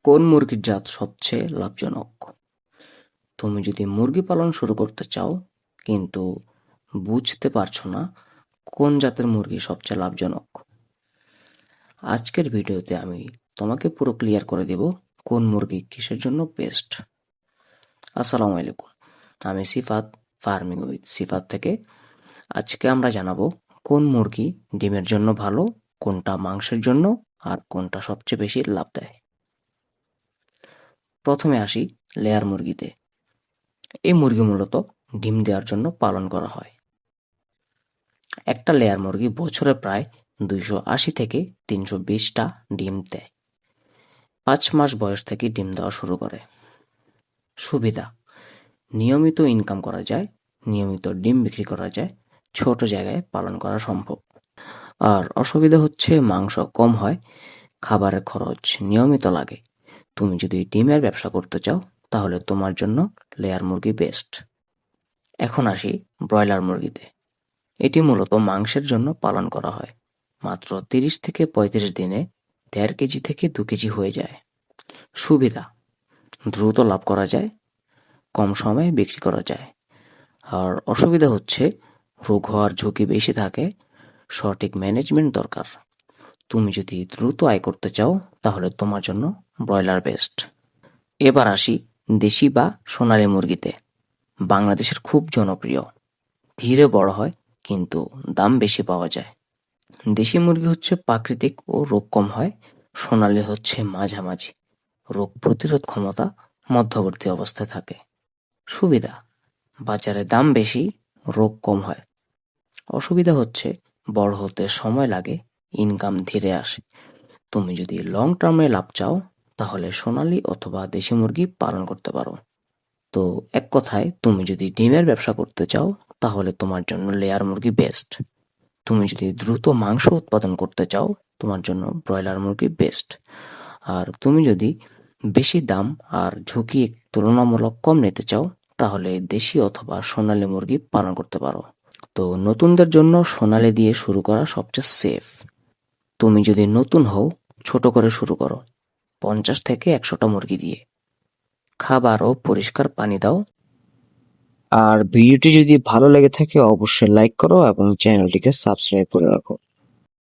কোন মুরগির জাত সবচেয়ে লাভজনক? তুমি যদি মুরগি পালন শুরু করতে চাও কিন্তু বুঝতে পারছো না কোন জাতের মুরগি সবচেয়ে লাভজনক, আজকের ভিডিওতে আমি তোমাকে পুরো ক্লিয়ার করে দেব কোন মুরগি কিসের জন্য বেস্ট। আসসালামু আলাইকুম, আমি সিফাত, ফার্মিং উইথ সিফাত থেকে। আজকে আমরা জানাবো কোন মুরগি ডিমের জন্য ভালো, কোনটা মাংসের জন্য, আর কোনটা সবচেয়ে বেশি লাভ দেয়। প্রথমে আসি লেয়ার মুরগিতে। এই মুরগি মূলত ডিম দেওয়ার জন্য পালন করা হয়। একটা লেয়ার মুরগি বছরে প্রায় 280 থেকে 320টা ডিম দেয়। 5 মাস বয়স থেকে ডিম দেওয়া শুরু করে। সুবিধা: নিয়মিত ইনকাম করা যায়, নিয়মিত ডিম বিক্রি করা যায়, ছোট জায়গায় পালন করা সম্ভব। আর অসুবিধা হচ্ছে মাংস কম হয়, খাবারের খরচ নিয়মিত লাগে। তুমি যদি ডিমের ব্যবসা করতে চাও তাহলে তোমার জন্য লেয়ার মুরগি বেস্ট। এখন আসি ব্রয়লার মুরগিতে। এটি মূলত মাংসের জন্য পালন করা হয়। মাত্র 30 থেকে 35 দিনে 1.5 কেজি থেকে 2 কেজি হয়ে যায়। সুবিধা: দ্রুত লাভ করা যায়, কম সময়ে বিক্রি করা যায়। আর অসুবিধা হচ্ছে রোগ হওয়ার ঝুঁকি বেশি থাকে, সঠিক ম্যানেজমেন্ট দরকার। তুমি যদি দ্রুত আয় করতে চাও তাহলে তোমার জন্য ব্রয়লার বেস্ট। এবার আসি দেশি বা সোনালী মুরগিতে। বাংলাদেশের খুব জনপ্রিয়, ধীরে বড় হয় কিন্তু দাম বেশি পাওয়া যায়। দেশি মুরগি হচ্ছে প্রাকৃতিক ও রোগ কম হয়, সোনালী হচ্ছে মাঝামাঝি, রোগ প্রতিরোধ ক্ষমতা মধ্যবর্তী অবস্থায় থাকে। সুবিধা: বাজারে দাম বেশি, রোগ কম হয়। অসুবিধা হচ্ছে বড় হতে সময় লাগে, ইনকাম ধীরে আসে। তুমি যদি লং টার্মে লাভ চাও তাহলে সোনালী অথবা দেশি মুরগি পালন করতে পারো। তো এক কথায়, তুমি যদি ডিমের ব্যবসা করতে চাও তাহলে তোমার জন্য লেয়ার মুরগি বেস্ট। তুমি যদি দ্রুত মাংস উৎপাদন করতে চাও তোমার জন্য ব্রয়লার মুরগি বেস্ট। আর তুমি যদি বেশি দাম আর ঝুঁকি তুলনামূলক কম নিতে চাও তাহলে দেশি অথবা সোনালী মুরগি পালন করতে পারো। তো নতুনদের জন্য সোনালী দিয়ে শুরু করা সবচেয়ে সেফ। তুমি যদি নতুন হও, ছোট করে শুরু করো, 50 থেকে 100টা মুরগি দিয়ে। খাবার ও পরিষ্কার পানি দাও। আর ভিডিওটি যদি ভালো লেগে থাকে অবশ্যই লাইক করো এবং চ্যানেলটিকে সাবস্ক্রাইব করে রাখো।